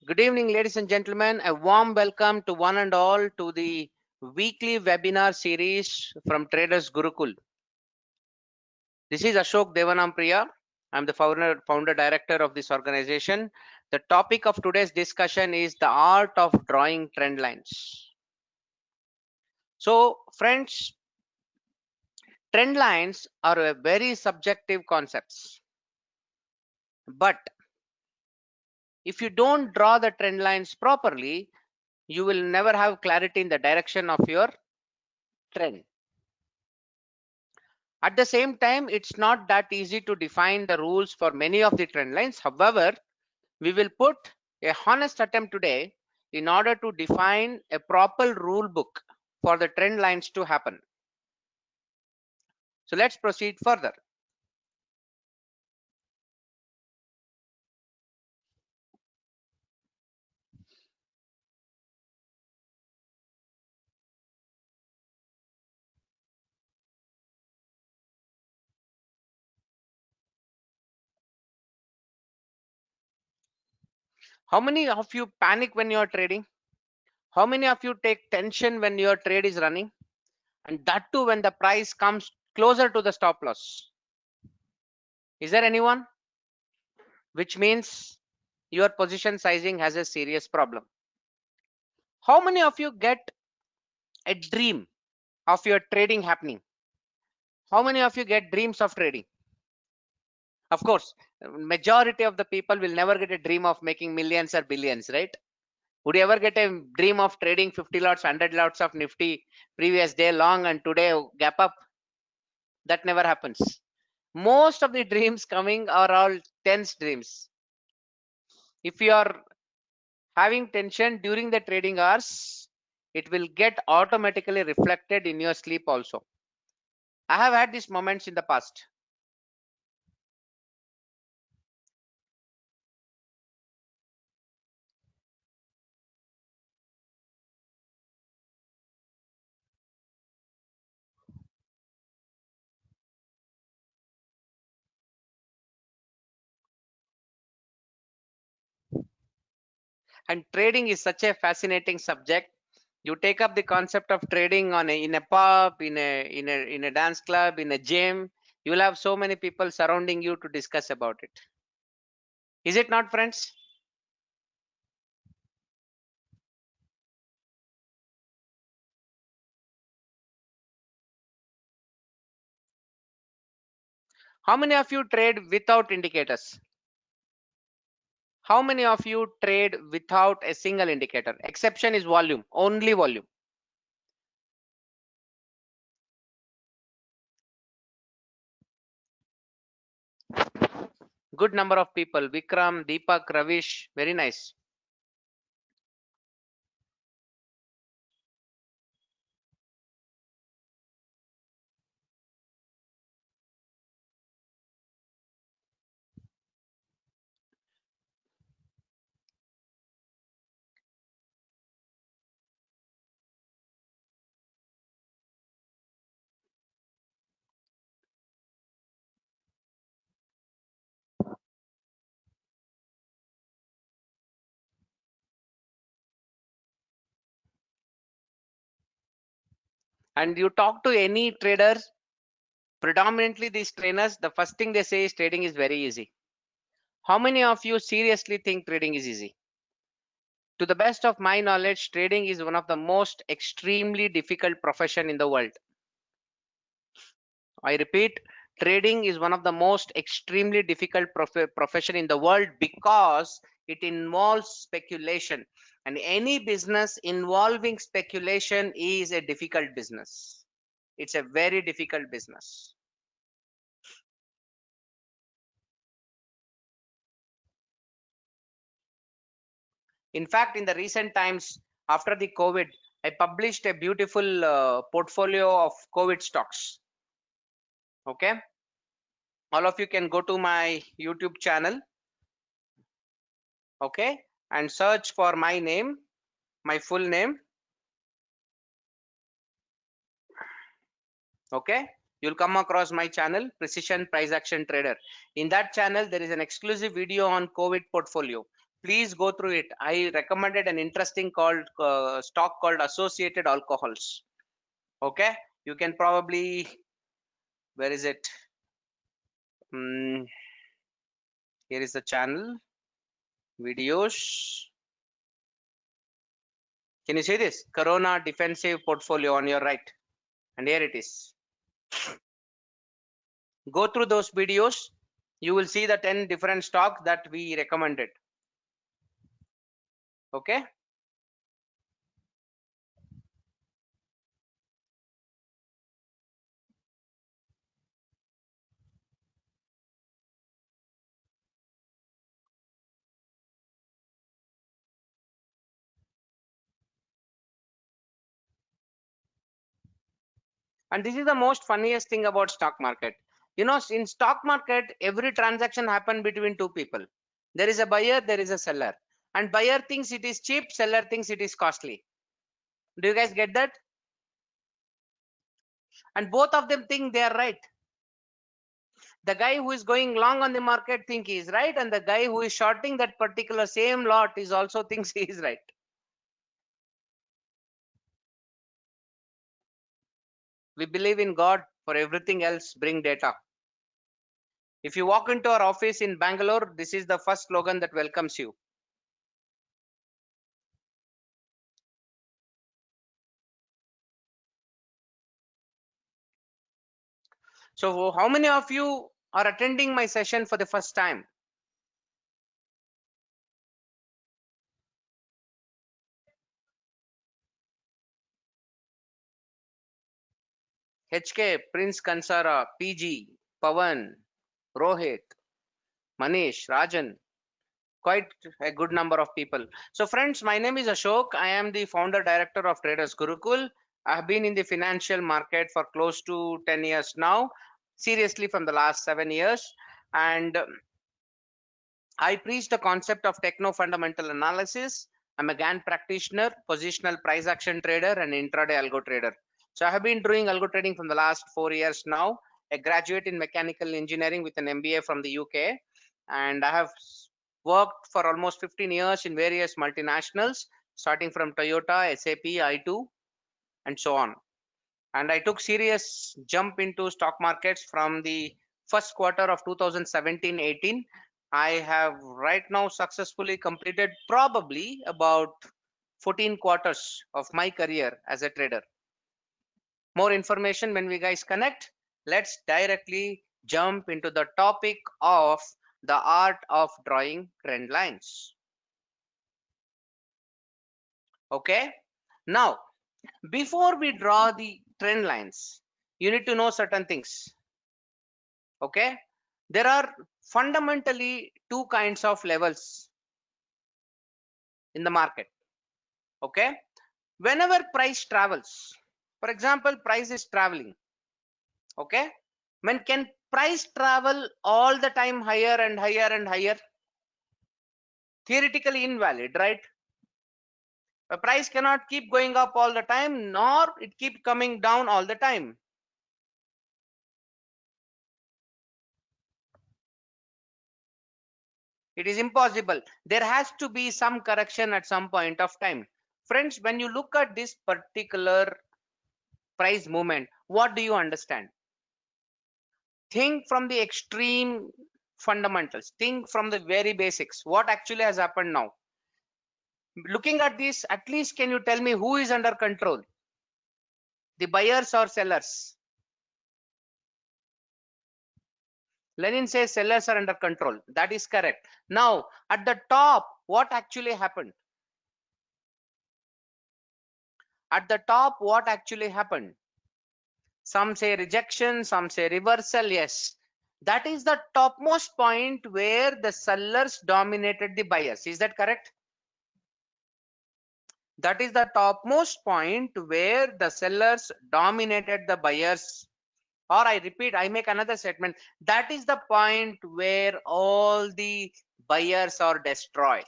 Good evening, ladies and gentlemen. A warm welcome to one and all to the weekly webinar series from Traders Gurukul. This is Ashok Devanampriya. I'm the founder director of this organization. The topic of today's discussion is the art of drawing trend lines. So, friends, trend lines are a very subjective concepts. But if you don't draw the trend lines properly, you will never have clarity in the direction of your trend. At the same time, it's not that easy to define the rules for many of the trend lines. However, we will put a honest attempt today in order to define a proper rule book for the trend lines to happen. So let's proceed further. How many of you panic when you're trading? How many of you take tension when your trade is running? And that too when the price comes closer to the stop loss. Is there anyone? Which means your position sizing has a serious problem. How many of you get a dream of your trading happening? How many of you get dreams of trading? Of course, majority of the people will never get a dream of making millions or billions, right? Would you ever get a dream of trading 50 lots, 100 lots of Nifty previous day long and today gap up? That never happens. Most of the dreams coming are all tense dreams. If you are having tension during the trading hours, it will get automatically reflected in your sleep also. I have had these moments in the past. And trading is such a fascinating subject. You take up the concept of trading in a pub, in a dance club, in a gym. You will have so many people surrounding you to discuss about it. Is it not, friends? How many of you trade without indicators? How many of you trade without a single indicator? Exception is volume, only volume. Good number of people. Vikram, Deepak, Ravish, very nice. And you talk to any traders, predominantly these trainers, the first thing they say is trading is very easy. How many of you seriously think trading is easy? To the best of my knowledge, trading is one of the most extremely difficult profession in the world. I repeat, trading is one of the most extremely difficult profession in the world because it involves speculation, and any business involving speculation is a difficult business. It's a very difficult business. In fact, in the recent times after the COVID, I published a beautiful portfolio of COVID stocks. Okay, all of you can go to my YouTube channel, okay, and search for my name, my full name. Okay, you'll come across my channel, Precision Price Action Trader. In that channel, there is an exclusive video on COVID portfolio. Please go through it. I recommended an interesting stock called Associated Alcohols. Okay, you can probably, where is it? Here is the channel videos. Can you see this? Corona defensive portfolio on your right, and here it is. Go through those videos. You will see the 10 different stocks that we recommended. Okay. And this is the most funniest thing about stock market. You know, in stock market, every transaction happen between two people. There is a buyer, there is a seller, and buyer thinks it is cheap, seller thinks it is costly. Do you guys get that? And both of them think they are right. The guy who is going long on the market think he is right, and the guy who is shorting that particular same lot is also thinks he is right. We believe in God. For everything else, bring data. If you walk into our office in Bangalore, this is the first slogan that welcomes you. So how many of you are attending my session for the first time? HK, Prince Kansara, PG, Pavan, Rohit, Manish, Rajan, quite a good number of people. So friends, my name is Ashok. I am the founder director of Traders Gurukul. I have been in the financial market for close to 10 years now, seriously from the last 7 years. And I preach the concept of techno fundamental analysis. I'm a GAN practitioner, positional price action trader, and intraday algo trader. So I have been doing algo trading from the last 4 years now. A graduate in mechanical engineering with an MBA from the UK, and I have worked for almost 15 years in various multinationals, starting from Toyota, SAP, i2, and so on. And I took serious jump into stock markets from the first quarter of 2017-18. I have right now successfully completed probably about 14 quarters of my career as a trader. More information when we guys connect. Let's directly jump into the topic of the art of drawing trend lines. Okay, now before we draw the trend lines, you need to know certain things. Okay, there are fundamentally two kinds of levels in the market. Okay, whenever price travels, for example, price is traveling. Okay, when can price travel all the time higher and higher and higher? Theoretically invalid, right? A price cannot keep going up all the time, nor it keep coming down all the time. It is impossible. There has to be some correction at some point of time. Friends, when you look at this particular price movement, what do you understand? Think from the extreme fundamentals. Think from the very basics. What actually has happened now? Looking at this, at least can you tell me who is under control? The buyers or sellers? Lenin says sellers are under control. That is correct. Now, at the top, what actually happened? At the top, what actually happened? Some say rejection, some say reversal. Yes, that is the topmost point where the sellers dominated the buyers. Is that correct? That is the topmost point where the sellers dominated the buyers. Or I repeat, I make another statement. That is the point where all the buyers are destroyed.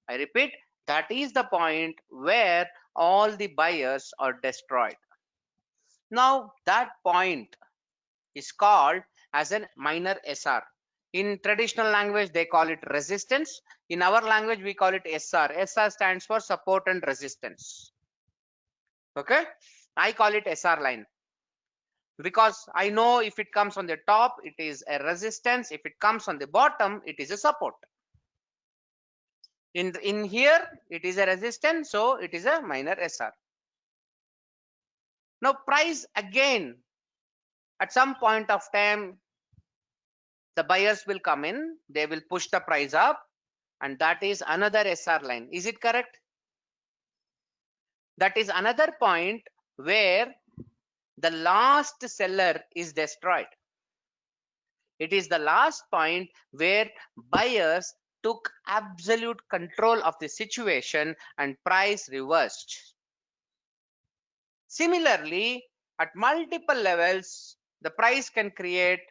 I repeat, that is the point where all the buyers are destroyed. Now that point is called as a minor SR. In traditional language, they call it resistance. In our language, we call it SR. SR stands for support and resistance. Okay, I call it SR line because I know if it comes on the top, it is a resistance. If it comes on the bottom, it is a support. In here, it is a resistance, so it is a minor SR. Now, price again, at some point of time, the buyers will come in, they will push the price up, and that is another SR line. Is it correct? That is another point where the last seller is destroyed. It is the last point where buyers took absolute control of the situation and price reversed. Similarly, at multiple levels, the price can create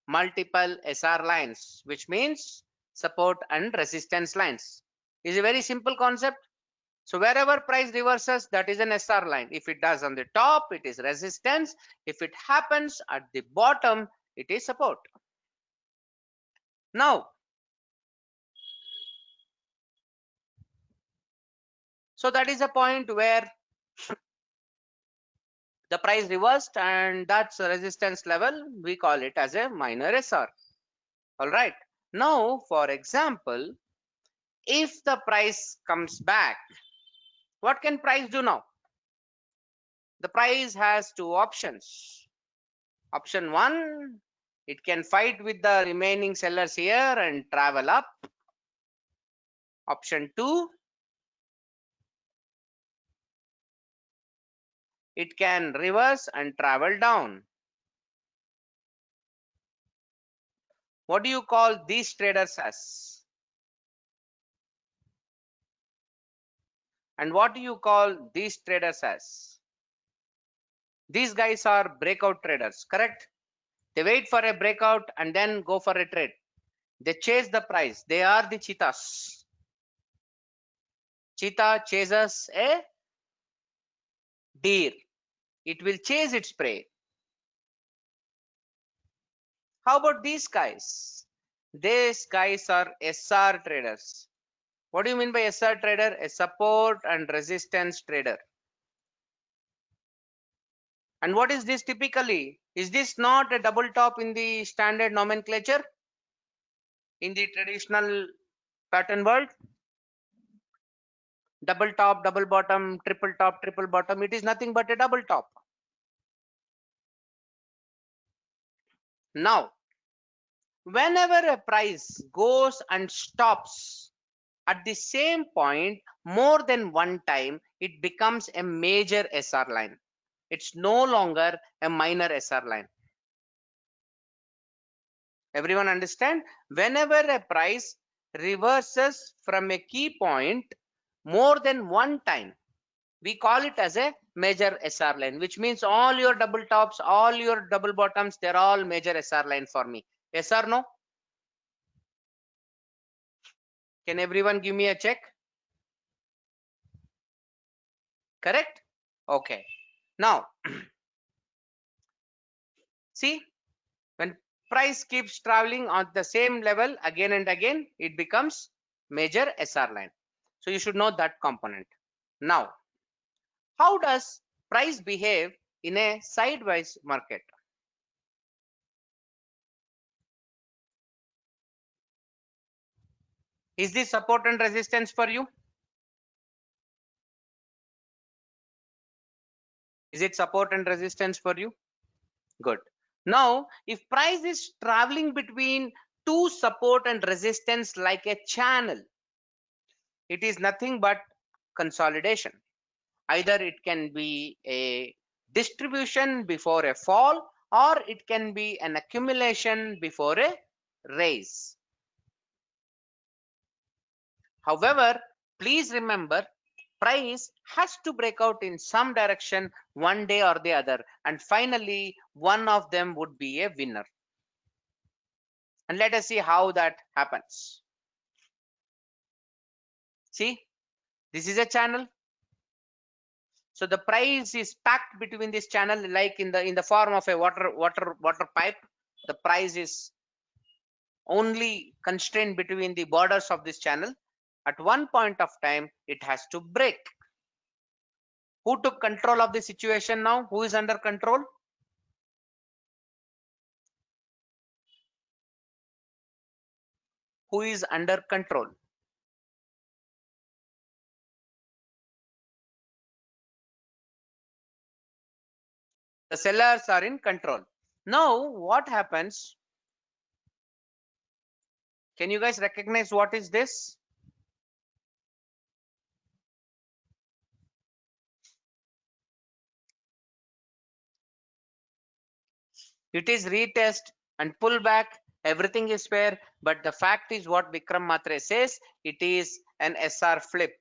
multiple SR lines, which means support and resistance lines. Is a very simple concept. So wherever price reverses, that is an SR line. If it does on the top, it is resistance. If it happens at the bottom, it is support. Now, so that is a point where the price reversed, and that's a resistance level. We call it as a minor SR. All right. Now, for example, if the price comes back, what can price do now? The price has two options. Option one, it can fight with the remaining sellers here and travel up. Option two, it can reverse and travel down. What do you call these traders as? And what do you call these traders as? These guys are breakout traders, correct? They wait for a breakout and then go for a trade. They chase the price. They are the cheetahs. Cheetah chases a deer. It will chase its prey. How about these guys? These guys are SR traders. What do you mean by SR trader? A support and resistance trader. And what is this typically? Is this not a double top in the standard nomenclature? In the traditional pattern world? Double top, double bottom, triple top, triple bottom. It is nothing but a double top. Now, whenever a price goes and stops at the same point more than one time, it becomes a major SR line. It's no longer a minor SR line. Everyone understand? Whenever a price reverses from a key point more than one time, we call it as a major SR line, which means all your double tops, all your double bottoms, they're all major SR line for me. Yes or no? Can everyone give me a check? Correct? Okay. Now, see, when price keeps traveling on the same level again and again, it becomes major SR line. So you should know that component. Now, how does price behave in a sideways market? Is this support and resistance for you? Is it support and resistance for you? Good. Now, if price is traveling between two support and resistance like a channel, it is nothing but consolidation. Either it can be a distribution before a fall, or it can be an accumulation before a raise. However, please remember, price has to break out in some direction one day or the other, and finally one of them would be a winner. And let us see how that happens. See, this is a channel. So the price is packed between this channel, like in the form of a water pipe. The price is only constraint between the borders of this channel. At one point of time, it has to break. Who took control of the situation now? Who is under control? Who is under control? The sellers are in control. Now, what happens? Can you guys recognize what is this? It is retest and pullback. Everything is fair, but the fact is what Vikram Matre says. It is an SR flip.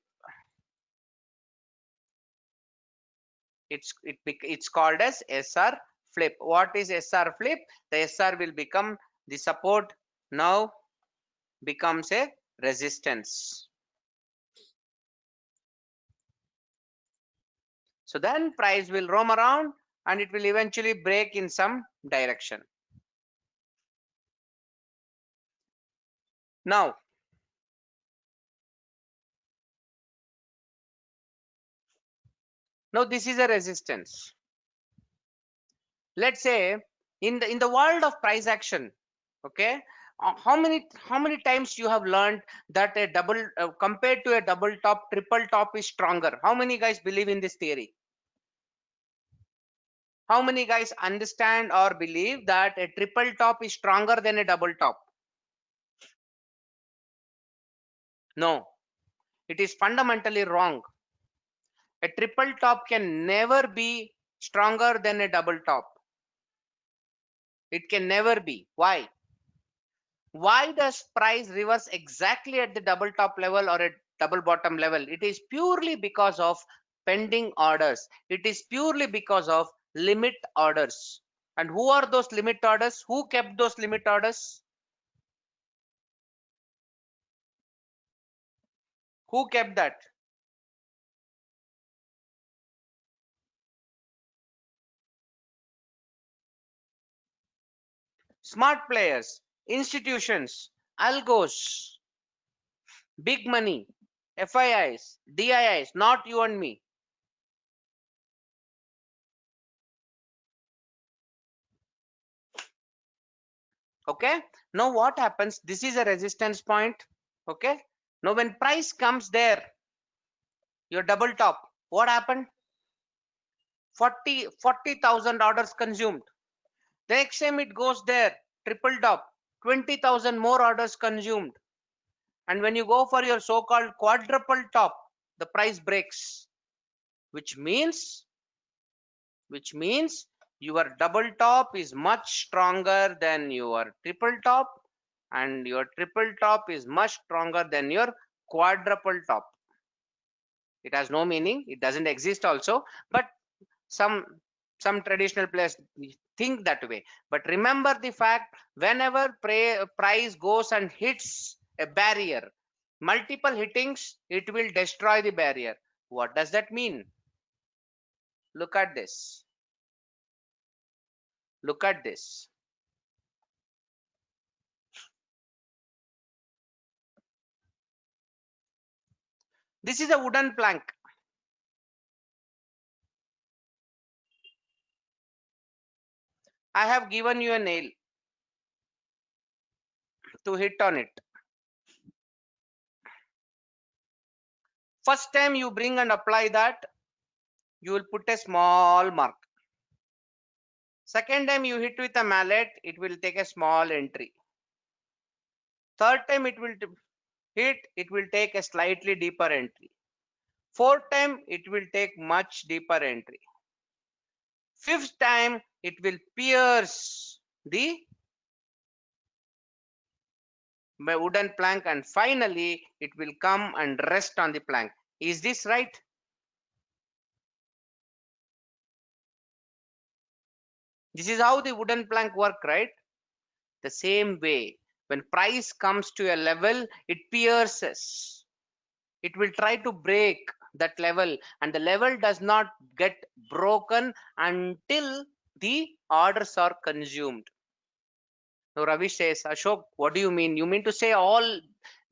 It's called as SR flip. What is SR flip? The SR will become the support, now becomes a resistance. So then price will roam around and it will eventually break in some direction. Now this is a resistance. Let's say in the world of price action, okay, how many times you have learned that a double compared to a double top, triple top is stronger? How many guys believe in this theory? How many guys understand or believe that a triple top is stronger than a double top? No, it is fundamentally wrong. A triple top can never be stronger than a double top. It can never be. Why? Why does price reverse exactly at the double top level or a double bottom level? It is purely because of pending orders. It is purely because of limit orders. And who are those limit orders? Who kept those limit orders? Who kept that? Smart players, institutions, algos, big money, FIIs, DIIs, not you and me. Okay, now what happens? This is a resistance point. Okay, now when price comes there, your double top, what happened? 40,000 orders consumed. The next time it goes there, triple top, 20,000 more orders consumed. And when you go for your so-called quadruple top, the price breaks, which means your double top is much stronger than your triple top, and your triple top is much stronger than your quadruple top. It has no meaning, it doesn't exist also, but some traditional players think that way. But remember the fact, whenever price goes and hits a barrier, multiple hittings, it will destroy the barrier. What does that mean? Look at this. Look at this. This is a wooden plank. I have given you a nail to hit on it. First time you bring and apply that, you will put a small mark. Second time you hit with a mallet, it will take a small entry. Third time it will hit, it will take a slightly deeper entry. Fourth time it will take much deeper entry. Fifth time it will pierce the wooden plank, and finally it will come and rest on the plank. Is this right? This is how the wooden plank work, right? The same way, when price comes to a level, it pierces. It will try to break that level, and the level does not get broken until the orders are consumed. Now Ravi says, Ashok, what do you mean? You mean to say all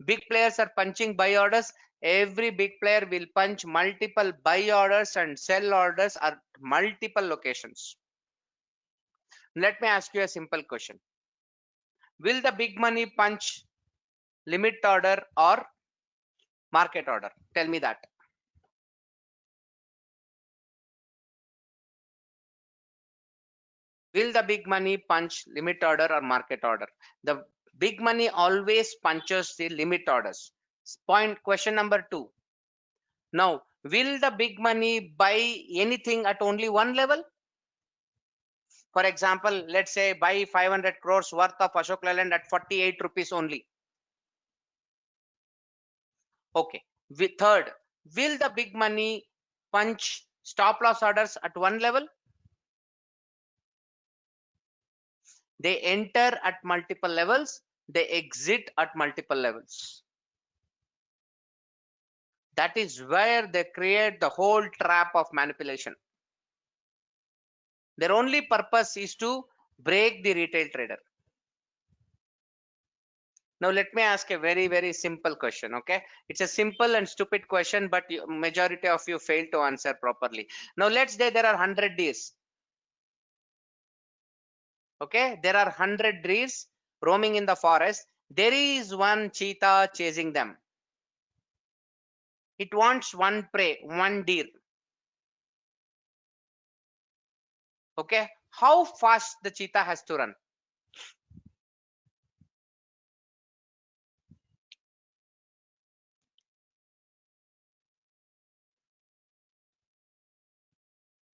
big players are punching buy orders? Every big player will punch multiple buy orders and sell orders at multiple locations. Let me ask you a simple question. Will the big money punch limit order or market order? Tell me that. Will the big money punch limit order or market order? The big money always punches the limit orders. Question number 2. Now, will the big money buy anything at only one level? For example, let's say buy 500 crores worth of Ashok Leyland at 48 rupees only. Okay. Third, will the big money punch stop loss orders at one level? They enter at multiple levels, they exit at multiple levels. That is where they create the whole trap of manipulation. Their only purpose is to break the retail trader. Now let me ask a very simple question. Okay, it's a simple and stupid question, but majority of you fail to answer properly. Now let's say there are 100 deers. Okay, there are 100 deers roaming in the forest. There is one cheetah chasing them. It wants one prey, one deer. Okay, how fast the cheetah has to run?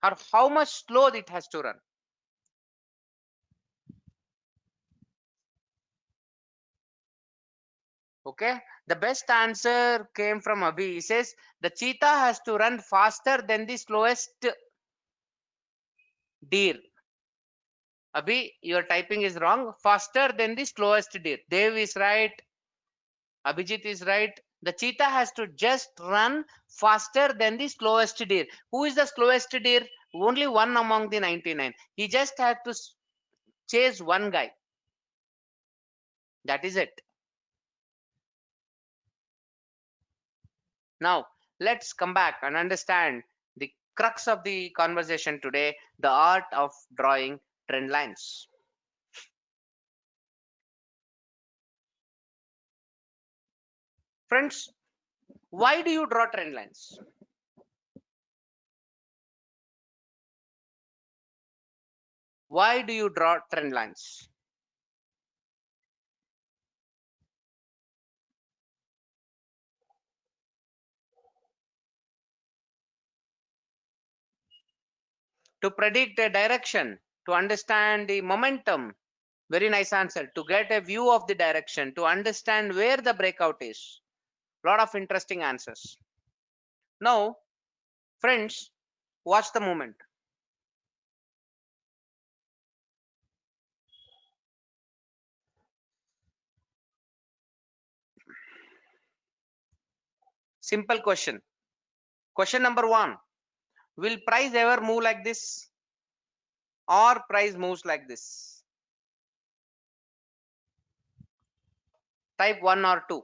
Or how much slow it has to run? Okay, the best answer came from Abhi. He says the cheetah has to run faster than the slowest deer. Abhi, your typing is wrong. Faster than the slowest deer. Dev is right. Abhijit is right. The cheetah has to just run faster than the slowest deer. Who is the slowest deer? Only one among the 99. He just had to chase one guy. That is it. Now, let's come back and understand the crux of the conversation today, the art of drawing trend lines. Friends, why do you draw trend lines? Why do you draw trend lines? To predict a direction, to understand the momentum. Very nice answer. To get a view of the direction, to understand where the breakout is. Lot of interesting answers. Now, friends, watch the movement. Simple question. Question number 1. Will price ever move like this? Or price moves like this? Type 1 or 2.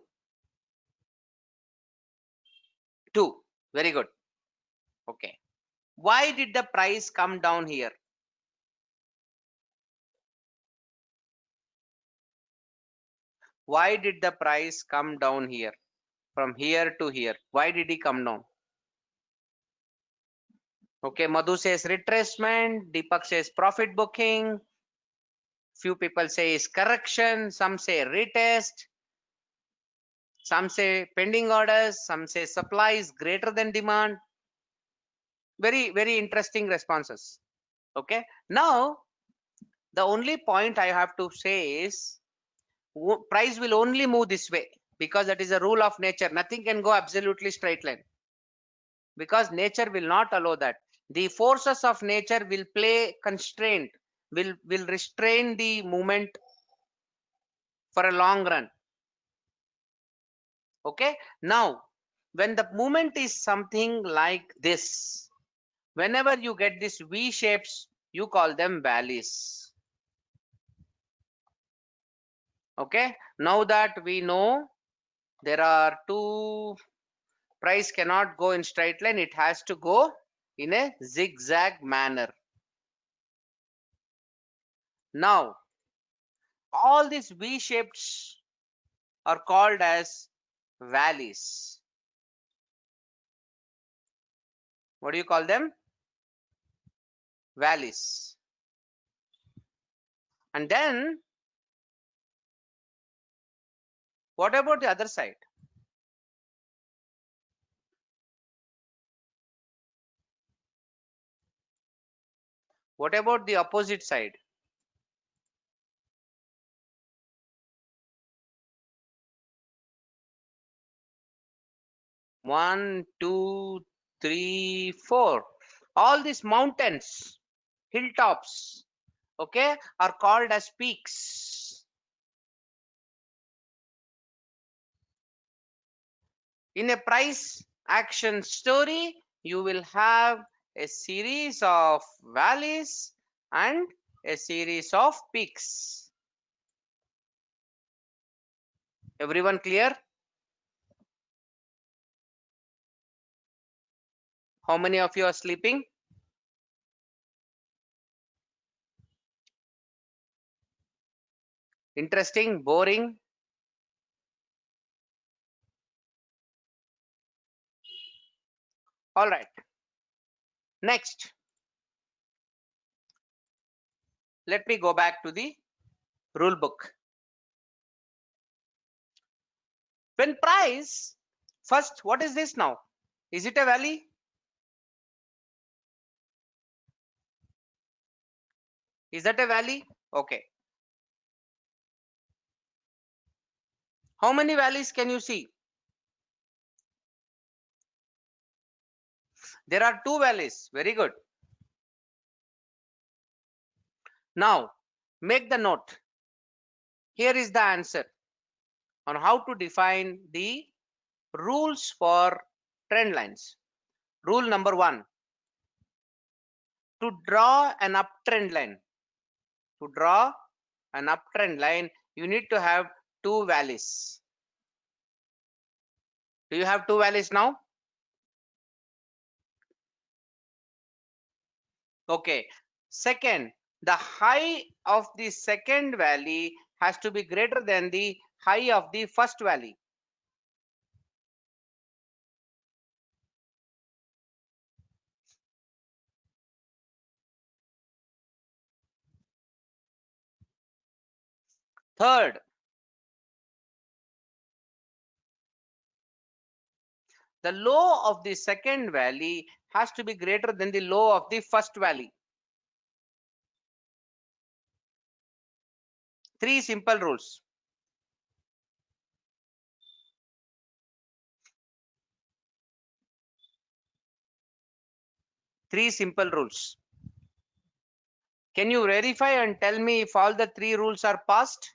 2. Very good. Okay. Why did the price come down here? Why did the price come down here? From here to here. Why did he come down? Okay, Madhu says retracement. Deepak says profit booking. Few people say is correction. Some say retest. Some say pending orders. Some say supply is greater than demand. Very interesting responses. Okay. Now, the only point I have to say is price will only move this way because that is a rule of nature. Nothing can go absolutely straight line because nature will not allow that. The forces of nature will play constraint, will restrain the movement for a long run. Okay. Now, when the movement is something like this, whenever you get these V shapes, you call them valleys. Okay, now that we know there are two, price cannot go in straight line, it has to go in a zigzag manner. Now all these V shapes are called as valleys. What do you call them? Valleys. And then what about the other side? What about the opposite side? One, two, three, four. All these mountains, hilltops, okay, are called as peaks. In a price action story, you will have a series of valleys and a series of peaks. Everyone clear? How many of you are sleeping? Interesting? Boring? All right. Next, let me go back to the rule book. When price, first, what is this now? Is it a valley? Is that a valley? Okay. How many valleys can you see? There are two valleys. Very good. Now, make the note. Here is the answer on how to define the rules for trend lines. Rule number 1. To draw an uptrend line, you need to have two valleys. Do you have two valleys now? Okay. Second, the high of the second valley has to be greater than the high of the first valley. Third, the low of the second valley has to be greater than the low of the first valley. Three simple rules. Three simple rules. Can you verify and tell me if all the three rules are passed?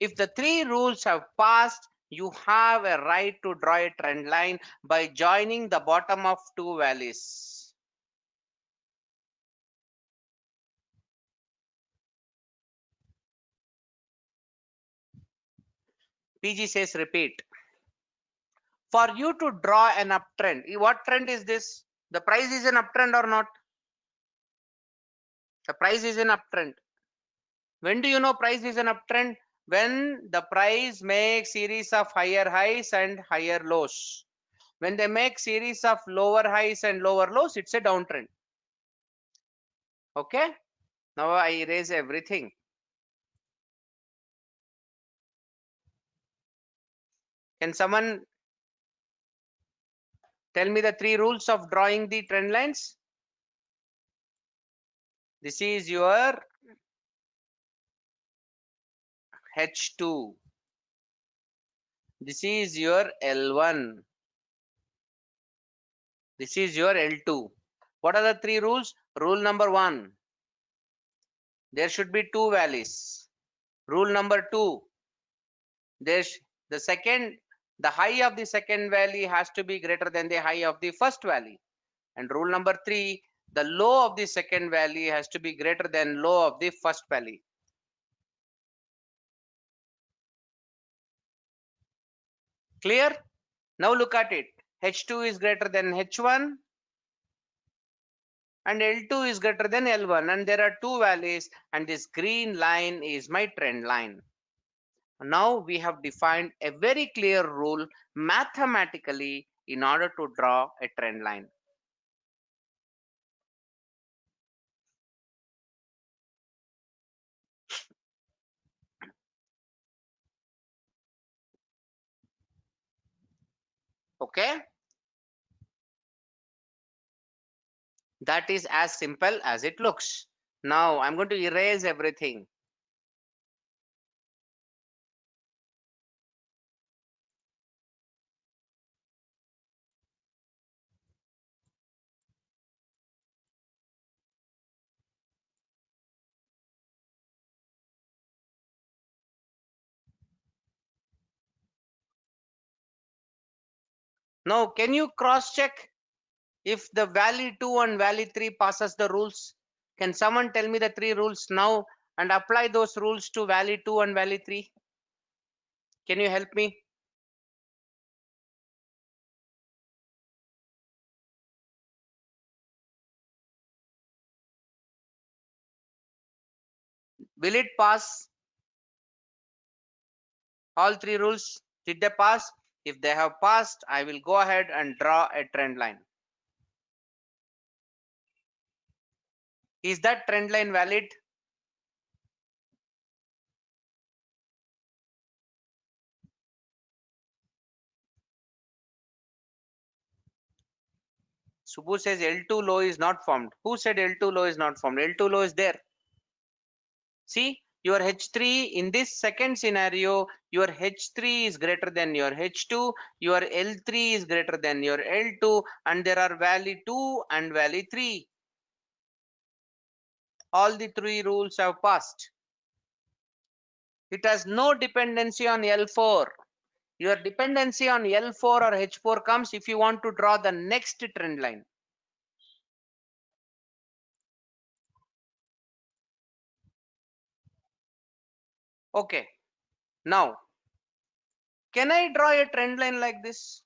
If the three rules have passed, you have a right to draw a trend line by joining the bottom of two valleys. PG says repeat. For you to draw an uptrend, what trend is this? The price is an uptrend or not? The price is an uptrend. When do you know price is an uptrend? When the price makes series of higher highs and higher lows. When they make series of lower highs and lower lows, it's a downtrend. Okay, now I erase everything. Can someone tell me the three rules of drawing the trend lines? This is your H2. This is your L1. This is your L2. What are the three rules? Rule number 1. There should be two valleys. Rule number 2. There's the high of the second valley has to be greater than the high of the first valley. And rule number 3, the low of the second valley has to be greater than low of the first valley. Clear? Now look at it. H2 is greater than H1 and L2 is greater than L1, and there are two valleys, and this green line is my trend line. Now we have defined a very clear rule mathematically in order to draw a trend line. Okay? That is as simple as it looks. Now I'm going to erase everything. Now, can you cross check if the valley 2 and valley 3 passes the rules? Can someone tell me the three rules now and apply those rules to valley 2 and valley 3? Can you help me? Will it pass? All three rules, did they pass? If they have passed, I will go ahead and draw a trend line. Is that trend line valid? Subbu says L2 low is not formed. Who said L2 low is not formed? L2 low is there. See, your H3 in this second scenario, your H3 is greater than your H2, your L3 is greater than your L2, and there are valley 2 and valley 3. All the three rules have passed. It has no dependency on L4. Your dependency on L4 or H4 comes if you want to draw the next trend line. Okay, now, can I draw a trend line like this?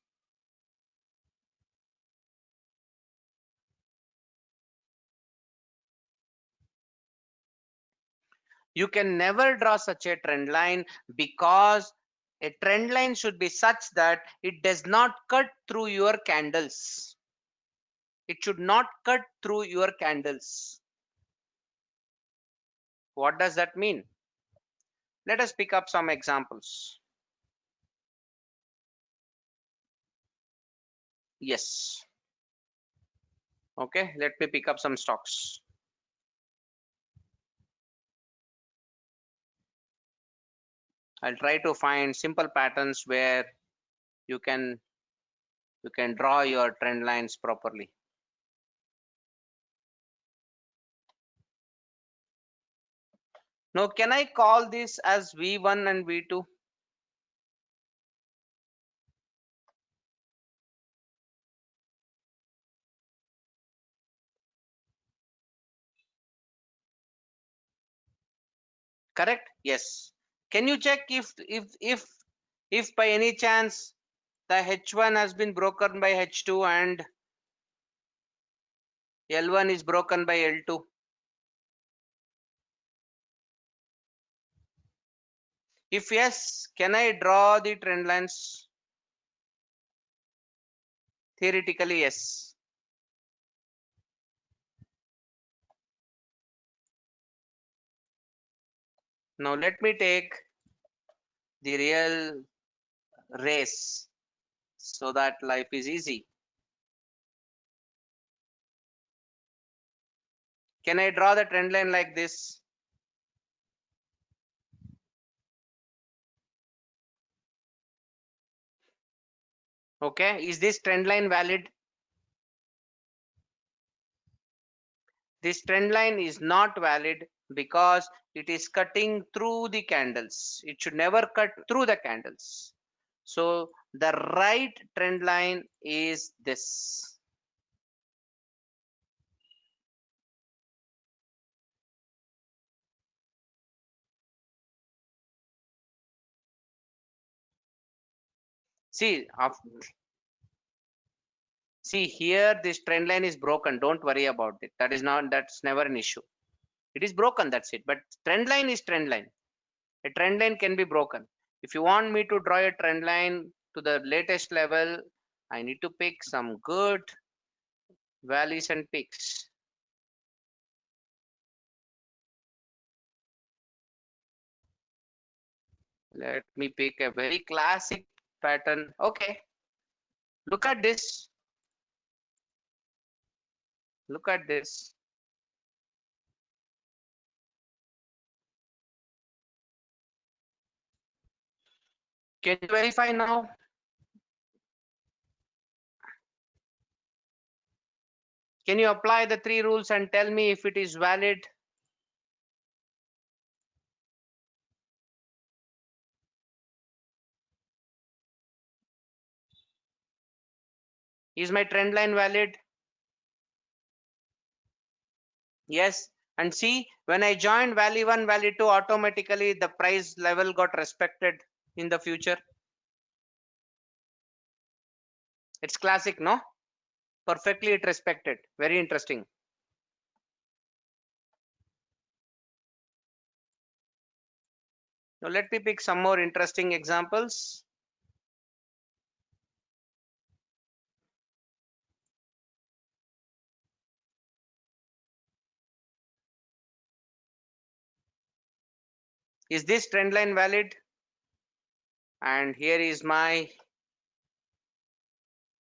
You can never draw such a trend line because a trend line should be such that it does not cut through your candles. It should not cut through your candles. What does that mean? Let us pick up some examples. Yes. Okay, let me pick up some stocks. I'll try to find simple patterns where you can draw your trend lines properly. Now, can I call this as V1 and V2? Correct? Yes. Can you check if by any chance the H1 has been broken by H2 and L1 is broken by L2? If yes, can I draw the trend lines? Theoretically, yes. Now let me take the real race so that life is easy. Can I draw the trend line like this? Okay, is this trend line valid? This trend line is not valid because it is cutting through the candles. It should never cut through the candles. So the right trend line is this. See, see here, this trend line is broken. Don't worry about it. That's never an issue. It is broken, that's it. But trend line is trend line. A trend line can be broken. If you want me to draw a trend line to the latest level, I need to pick some good valleys and peaks. Let me pick a very classic pattern. Okay, look at this. Look at this. Can you verify now? Can you apply the 3 rules and tell me if it is valid? Is my trend line valid? Yes. And see, when I joined Valley 1, Valley 2, automatically the price level got respected in the future. It's classic, no? Perfectly it respected. Very interesting. Now let me pick some more interesting examples. Is this trend line valid? And here is my